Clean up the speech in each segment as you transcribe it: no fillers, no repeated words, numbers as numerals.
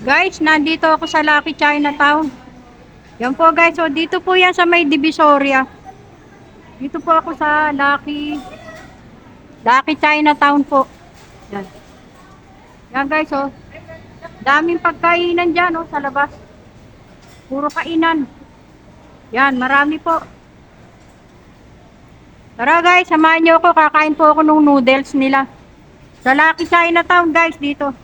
Guys, nandito ako sa Lucky Chinatown. Yan po guys, so dito po yan sa may Divisoria. Dito po ako sa Lucky Chinatown po. Yan. Yan guys, oh. Daming pagkainan dyan, oh, sa labas. Puro kainan. Yan, marami po. Tara guys, samahan niyo ako. Kakain po ako ng noodles nila. Sa Lucky Chinatown guys, dito.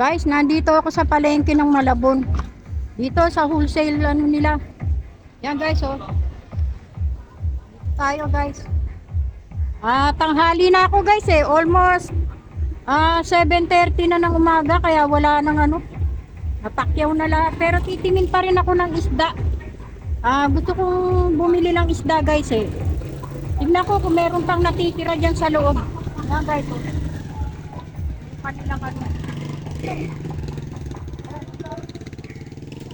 Guys, nandito ako sa palengke ng Malabon. Dito sa wholesale ano nila. Yan guys, oh. Tayo guys. Tanghali na ako guys eh. Almost 7:30 na ng umaga kaya wala nang ano. Natakyaw na lahat. Pero titingin pa rin ako ng isda. Gusto kong bumili ng isda guys eh. Tignan ko kung meron pang natitira dyan sa loob. Yan guys, oh. Kanilang ano.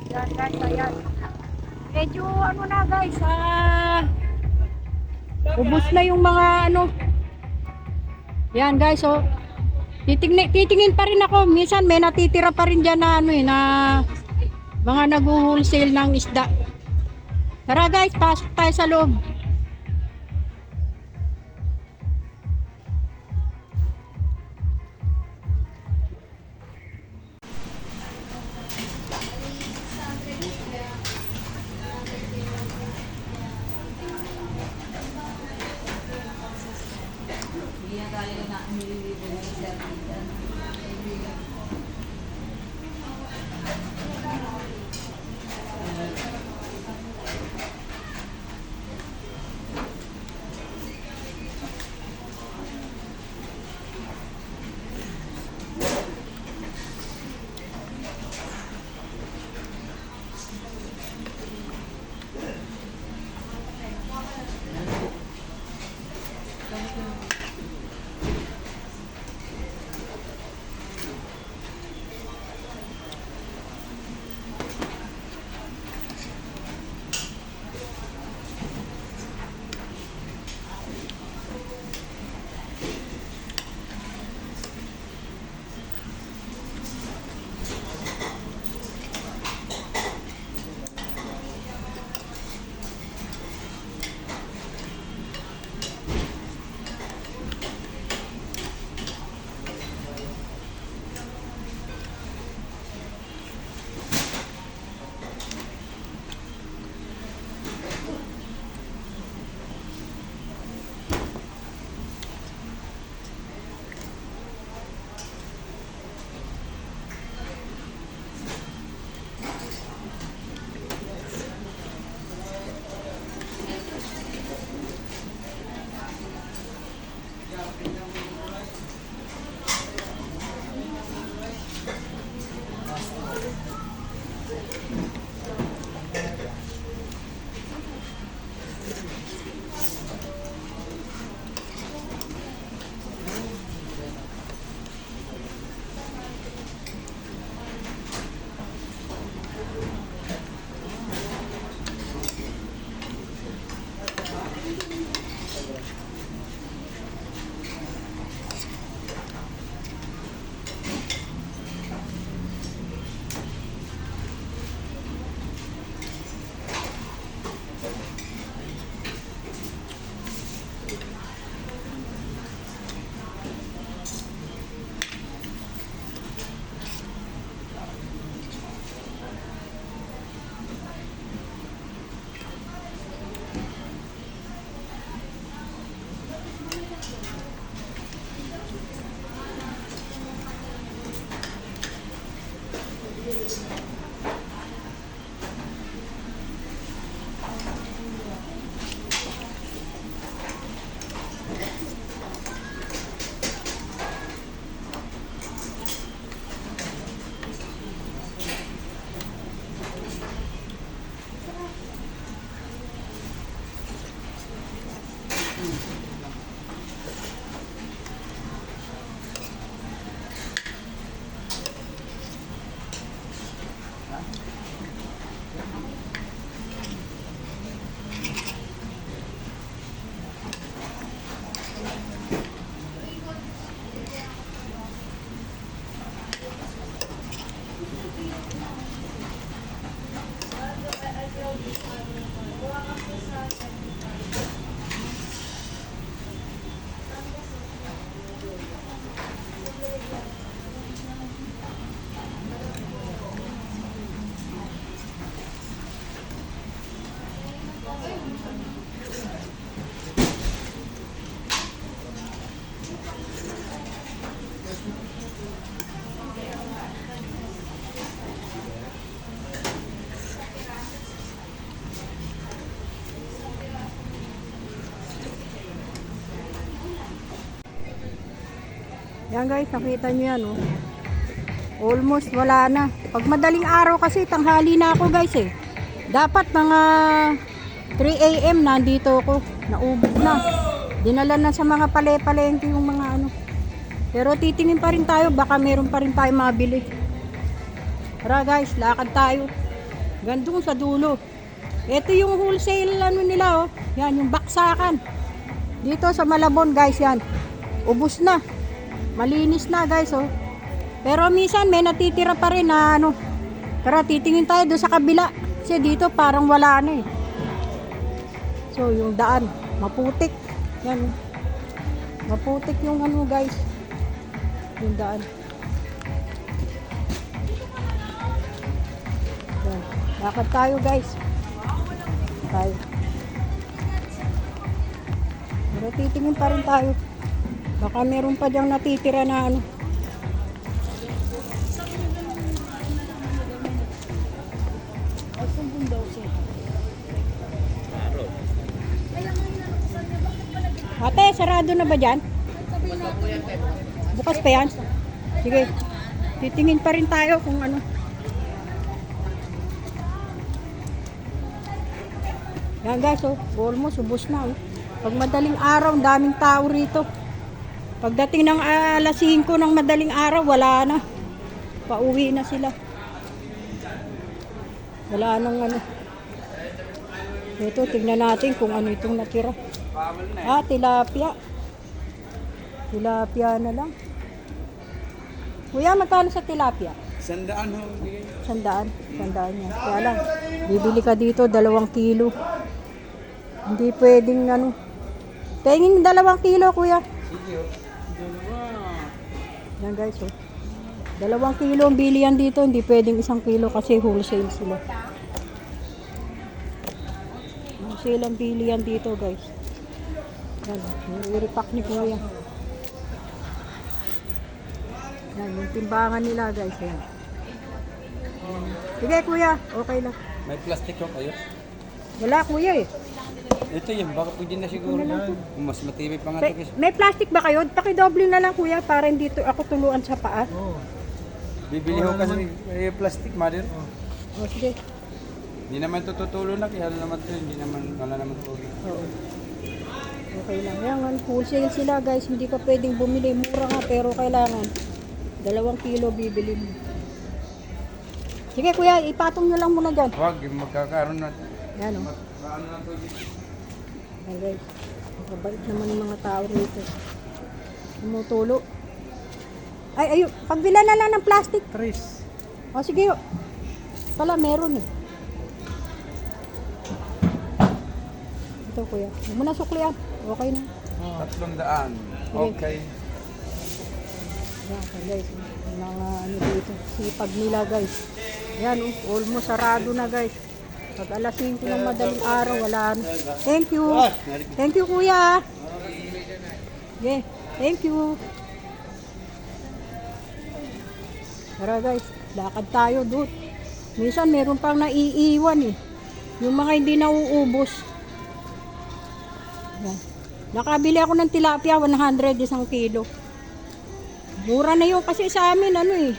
Yan guys, ayan. Medyo ano na guys, ubos na yung mga ano. Yan guys, oh. Titingin pa rin ako. Minsan may natitira pa rin dyan na ano eh, na mga nag-wholesale ng isda. Tara guys, pasok tayo sa loob. Yan guys, nakita nyo yan, oh. Almost wala na. Pag madaling araw kasi, tanghali na ako guys eh. Dapat mga 3 AM nandito ako. Naubos na. Dinala na sa mga pale-palengke yung mga ano. Pero titingin pa rin tayo, baka meron pa rin tayo mabili. Tara guys, lakad tayo. Gandun sa dulo. Ito yung wholesale ano nila, oh. Yan, yung baksakan. Dito sa Malabon guys, yan. Ubos na. Malinis na guys, oh. Pero minsan may natitira pa rin na ano. Tara, titingin tayo doon sa kabila. Kasi dito parang wala na eh. So, yung daan, maputik. Yan. Maputik yung ano guys. Yung daan. Yan. Lakad tayo guys. Tayo. Pero titingin pa rin tayo. Baka meron pa diyang natitira na ano. Ate, sarado na ba dyan? Bukas pa yan? Sige. Titingin pa rin tayo kung ano. Yan guys, oh. Almost ubos na, oh. Pag madaling araw, daming tao rito. Pagdating ng alas 5 ng madaling araw, wala na. Pauwi na sila. Wala nang ano. Ito, tignan natin kung ano itong natira. Ah, tilapia. Tilapia na lang. Kuya, magkano sa tilapia? 100 ho. 100. 100 yan. Kaya lang, bibili ka dito 2 kilo. Hindi pwedeng ano. Tingin 2 kilo, kuya. Sige ho. Yan guys, oh. 2 kilo ang bili yan dito. Hindi pwedeng 1 kilo kasi wholesale sila. Wholesale ang bili yan dito, guys. Yan, i-repack ni kuya. Yan, yung timbangan nila, guys. Yan. Sige, kuya. Okay lang. May plastic ho kayo? Wala, kuya eh. Ito yun, baka pwede na siguro yan. Kung mas matibay pa nga ito kasi. May plastic ba kayo? Pakidoble na lang, kuya, para hindi ako tuluan sa paa. Oo. Bibili ho kasi may plastic, mother. O, sige. Hindi naman ito tutulo na, kaya naman ito, hindi naman, wala naman tulo. Oo. Okay lang. Yan, wholesale sila guys. Hindi ka pwedeng bumili. Mura nga pero kailangan 2 kilo bibili mo. Sige kuya, ipatong nyo lang muna dyan. Huwag, magkakaroon na. Yan o. Ano na ito? Yan guys. Mabait naman yung mga tao rito. Tumutulo. Ay, ayun. Pagbila na lang ng plastic. Tris. O sige. Pala meron eh. Ito kuya. Huwag mo na suklian. Okay na. 300. Okay. Yan guys. Yung mga ano dito. Sipag nila guys. Yan oh. Almost sarado na guys. Pag alas 5 ng madaling araw, wala na. Thank you. Thank you kuya. Yeah. Thank you. Tara guys. Lakad tayo doon. Minsan meron pang naiiwan eh. Yung mga hindi nauubos. Yan. Nakabili ako ng tilapia 100 1 kilo. Mura na yun kasi sa amin ano eh.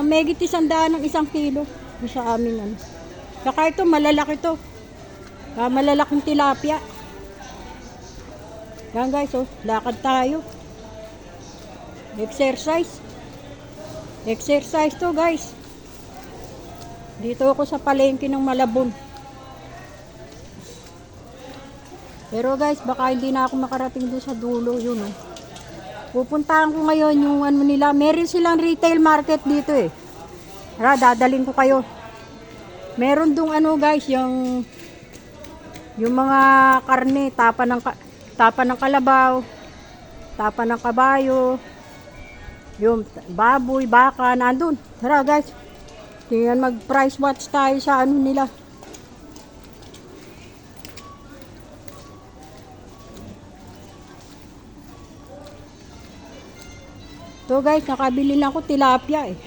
Megit 100 ng 1 kilo sa amin ano. Saka ito malalaki to. Malalaking tilapia. Yan guys oh, lakad tayo. Exercise. Exercise to guys. Dito ako sa palengke ng Malabon. Pero guys, baka hindi na ako makarating doon sa dulo yun oh. Pupuntahan ko ngayon yung ano nila. Meron silang retail market dito eh. Tara, dadalhin ko kayo. Meron dong ano guys, yung mga karne, tapa ng kalabaw, tapa ng kabayo, yung baboy, baka, nandun. Tara guys, tingnan mag price watch tayo sa ano nila. So guys, nakabili na ako tilapia eh.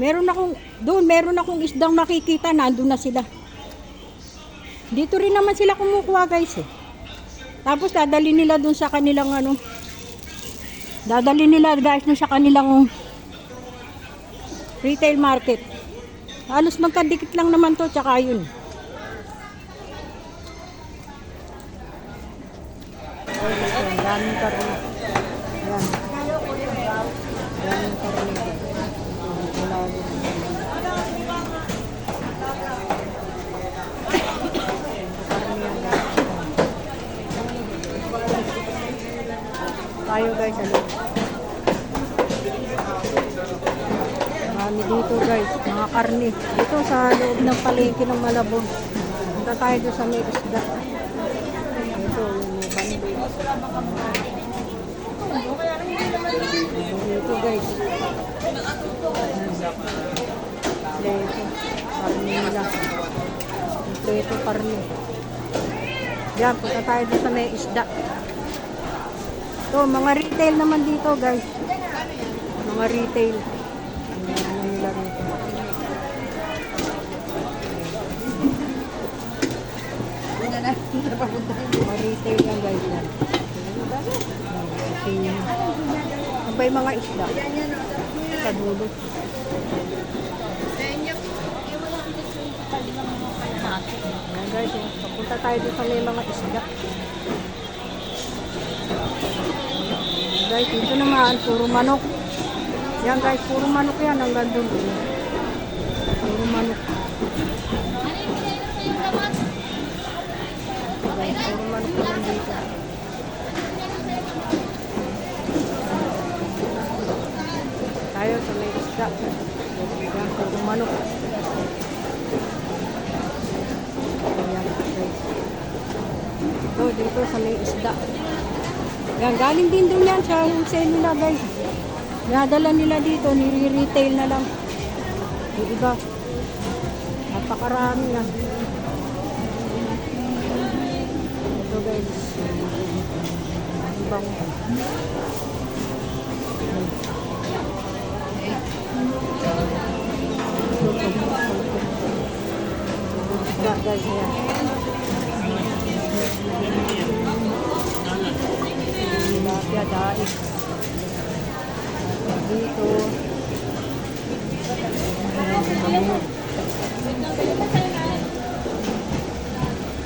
Meron akong isdang makikita, nandun na sila. Dito rin naman sila kumukuha guys eh. Tapos dadali nila dun sa kanilang ano, Dadali nila guys no sa kanilang retail market. Halos magkadikit lang naman to, tsaka yun. Ang daming karne. Yan. Daming karne. Tayo guys, ano? Marami dito guys, mga karne. Dito sa loob ng palengke ng Malabon. Punta tayo doon sa may isda. Ito, yung may bando. Dito guys. Ito, karne nila. Ito, karne. Yan, punta tayo doon sa may isda. Ito, mga retail naman dito guys. Mga retail. Ano nila rito. Mga retail yan guys. Yan. Kasi ano ba yung mga isda? Sa dulo. Yan guys. Papunta tayo doon sa may mga isda. Guys, dito naman, puro manok. Yan guys, puro manok yan. Hanggang doon. Puro manok. Guys, puro manok naman dito. Tayo sa may isda. Yan, puro manok. Ayan, guys. Ito, dito sa may isda. Yan, galing din doon yan sa wholesale nila guys. Nadala nila dito, nire-retail na lang. Yung iba, napakarami na. Ito guys. Ibang isda guys yan. Tilapia, daig. Dito.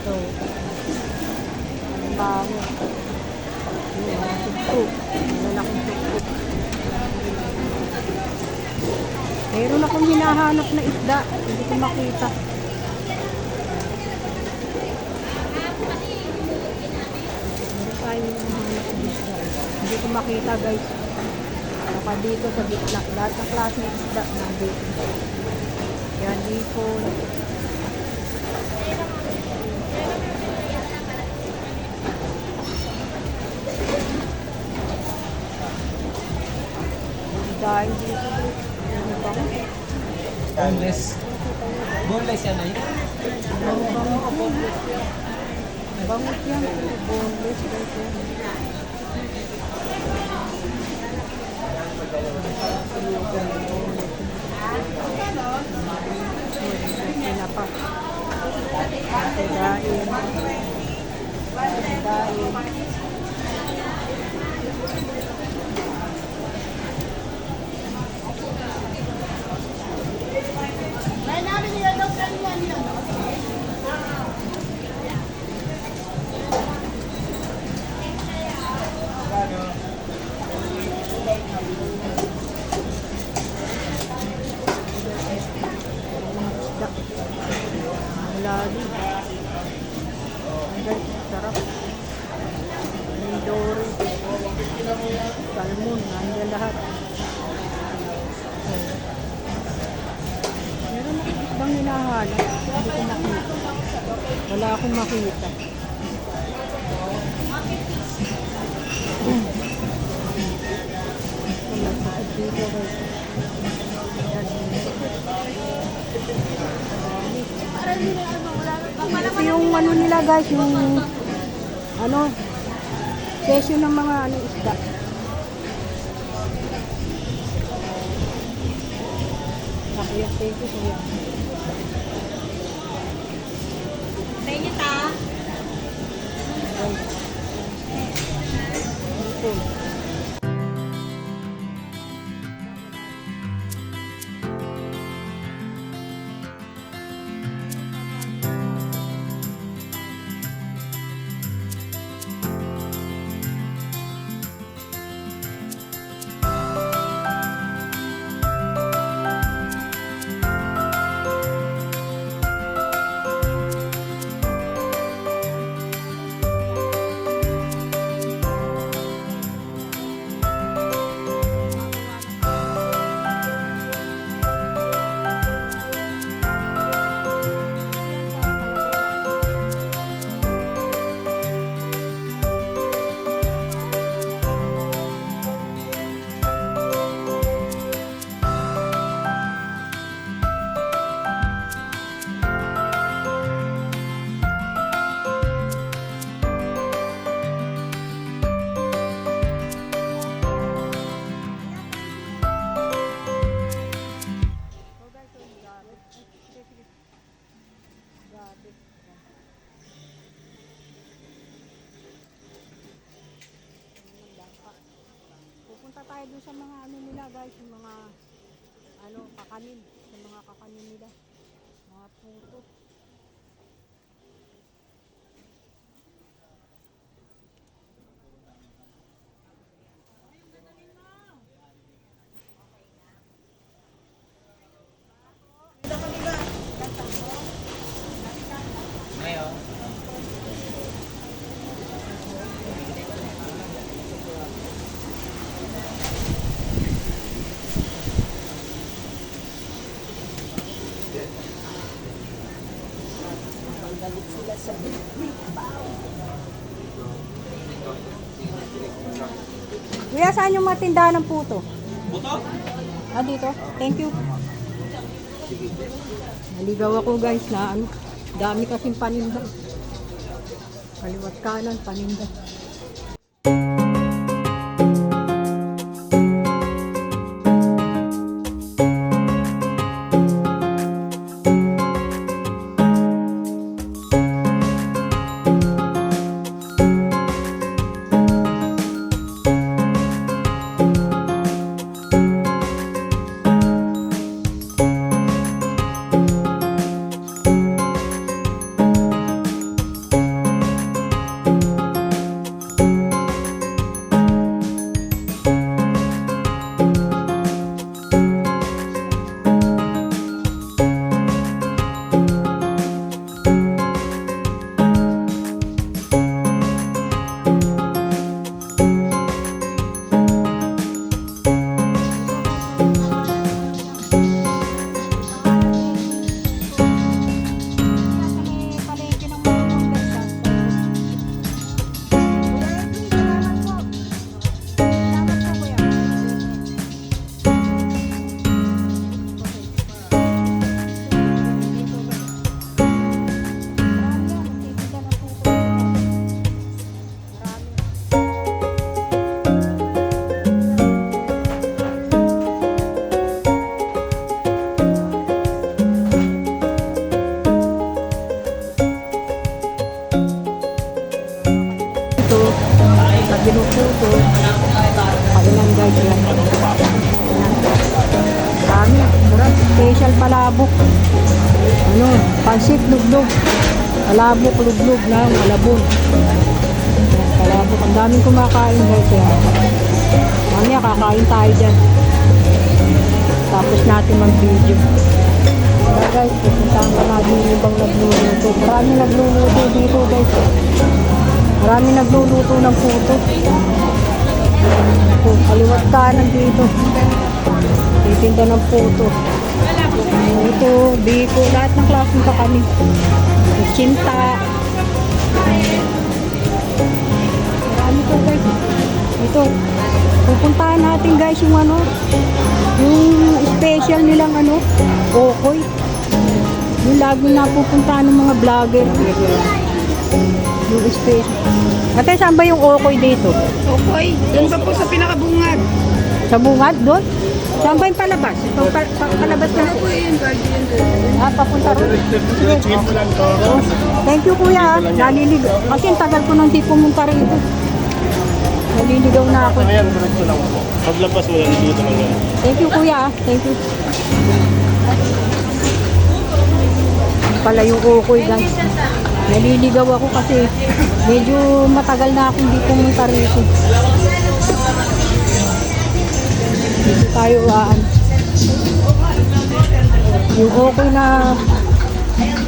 Ito. Ang bango. Tuktok. Lalaking tuktok. Meron akong hinahanap na isda. Hindi ko makita. Hindi ko makita guys. Baka dito sa gitna. Lahat ng klase ng isda nandito. Yan, hipon. Dahil dito. Ano ba? Boneless. Boneless yan ay. Bangot yan. Boneless. Pinapa. Dain. Lagi. Ang guys, sarap. Mindori. Salmon, nandiyan lahat. Meron akong isbang hinahanap. Hindi ko makita. Wala akong makita. Dito guys. Ito yung ano nila guys, yung ano, presyo ng mga ano isda. Nakuya, thank you kuya. Thank you, ta. Ito. tayo doon sa mga ano nila guys, yung mga ano, kakanin, sa mga kakanin nila. Mga puto. Ngayon. Kuya, saan yung mga tindahan ng puto? Puto? Ah, dito. Thank you. Naligaw ako guys na ano, dami kasing paninda. Kaliwat kanan, paninda. Ginuputo. Kailan guys yan. Dami. Murad. Special palabok. Ano, pansit luglog. Palabok luglog na malabon. Palabok. Ang daming kumakain guys yan. Mamaya kakain tayo dyan. Tapos natin mag-video. Kaya guys, pupuntahan ka natin yung ibang nagluluto. Maraming nagluluto dito guys. Marami nagluluto ng puto. Kaliwat kanan dito. Titinda ng puto. Puto, biko, lahat ng klaseng kakanin. Sinta. Marami to guys. Ito. Pupuntahan natin guys yung ano. Yung special nilang ano. Okoy. Yung lagi na pupuntahan ng mga vlogger. Yung space. Ate, saan ba yung okoy dito? Okay. Doon ba po sa pinakabungad? Sa bungad doon? Saan ba yung palabas? Palabas na? Ako yun, guardian doon. Ah, papunta rin. Sige. Thank you kuya. Naliligaw. Kasi ang tagal ko nang di pumunta rito. Naliligaw na ako. Paglabas mo yan, dito lang yan. Thank you kuya. Thank you. Pala yung okoy guys. Naliligaw ako kasi medyo matagal na akong di pumunta rito. Dito tayo yung okay na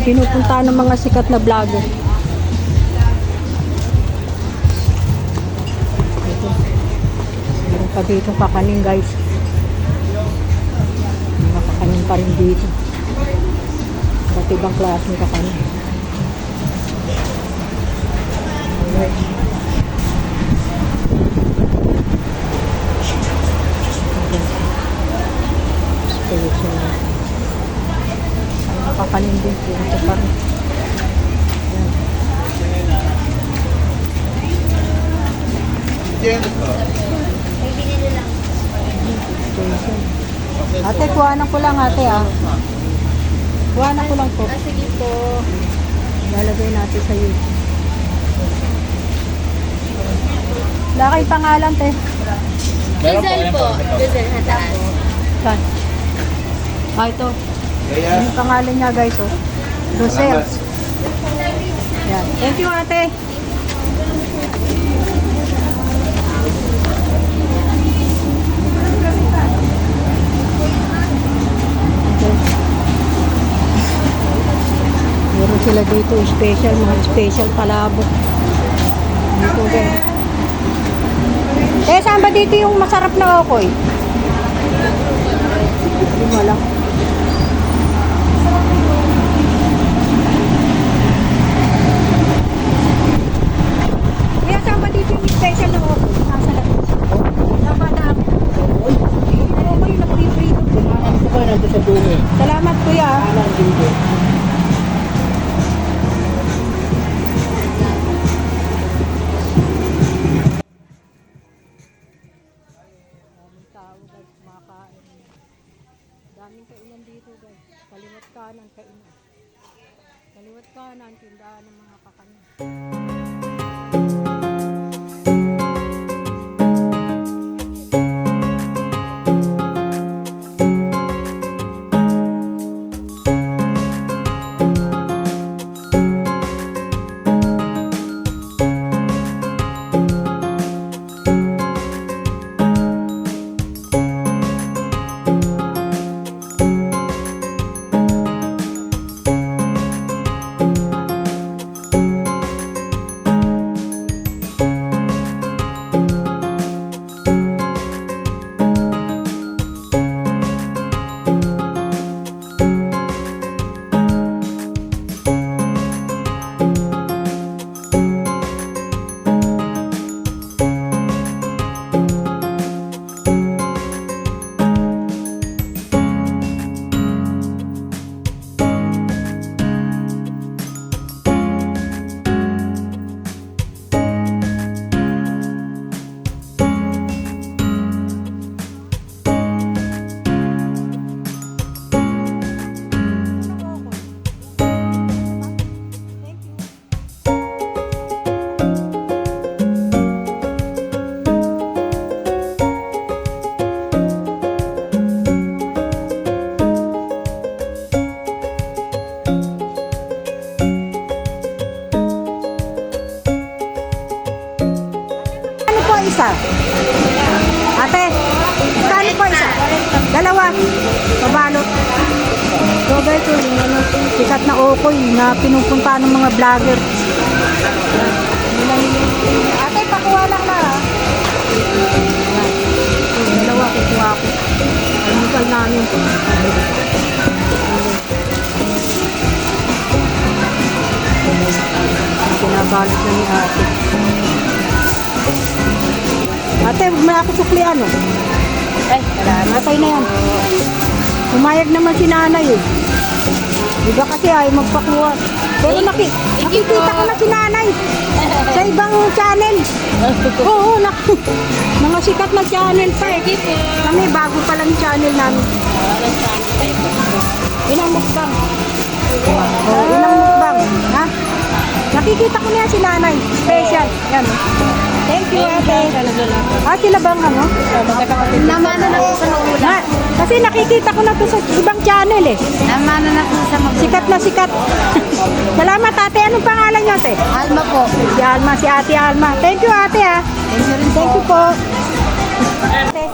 pinupunta ng mga sikat na vlogger. Ito. Meron pa dito kakanin guys. Mga kakanin pa rin dito. Ba't ibang klase ng kakanin. Kakanin din po ito pa rin. Ate, kuhanan ko lang ate Kuhanan ko lang po. Sige po. Lalagay natin sa YouTube. Wala kayong pangalan, te. Diesel po. Diesel sa taas. Saan? Ah, ito. Kaya, Yung pangalan niya guys, oh. Rosel. Yan. Thank you, ate. Meron sila dito special, mga special palabok. Dito guys. Saan ba dito yung masarap na okoy? Hindi mo alam. Kaya saan ba dito yung special na okoy? Nasa labas. Tama na ako. Okoy, nag-prito. Salamat kuya. Daming tao guys, kumakain. Daming kainan dito guys. Kaliwat kanan kainan. Kaliwat kanan tindahan ng mga kakanin. Isa. Ate, kano po isa? Dalawa. Pabalot. So guys, yung ano, sikat na okoy na pinupunta ng mga vlogger. Ate, pakuha lang na ha. Dalawa, kukuha ko. Almusal namin. Pinabalot na ni ate. Ate, huwag mo na ako suklian, oh. Ay, Matay na yan. Umayag naman si nanay, eh. Diba kasi ay magpakuha. Pero nakikita ko na si nanay sa ibang channel. Oo, mga sikat na channel pa, eh. Kami, bago pa lang channel namin. Inang mukbang. Oh, inang mukbang. Ha? Nakikita ko na yan si nanay. Special. Yan, oh. Thank you, ate. Sila bang ano? namano na po sa ulam. Kasi nakikita ko na to sa ibang channel eh. Namano na po sa magulang. Sikat na sikat. Salamat ate. Anong pangalan niyo ate? Alma po. Si Alma, si ate Alma. Thank you ate ha. Thank you rin Thank you po. Ate.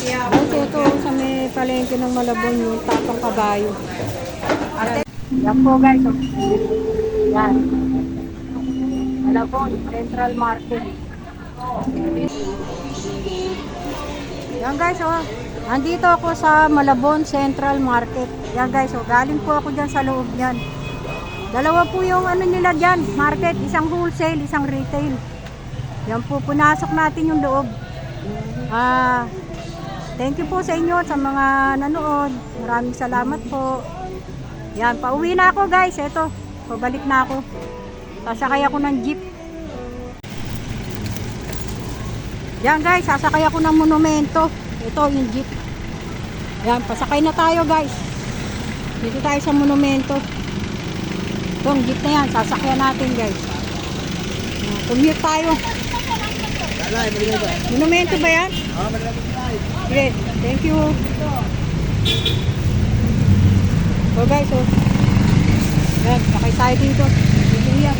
Guys, ito sa may palengke ng Malabon yung tapang kabayo. Ate. Yan po guys. Oh. Yan. Malabon, Central Market. Yan guys, oh. Andito ako sa Malabon Central Market. Yan guys, oh. Galing po ako dyan sa loob niyan. Dalawa po yung ano nila dyan, market. Isang wholesale, isang retail. Yan po, punasok natin yung loob. Thank you po sa inyo, sa mga nanood. Maraming salamat po. Yan, pauwi na ako guys. Eto, pabalik na ako. Sasakay ako ng jeep. Yan guys, sasakay ako ng monumento. Ito yung jeep. Yan, pasakay na tayo guys. Dito tayo sa monumento. Itong jeep na yan, sasakyan natin guys. Commute tayo. Monumento ba yan? Sige, thank you. So guys, oh. Yan, sakay tayo dito. Dito yan.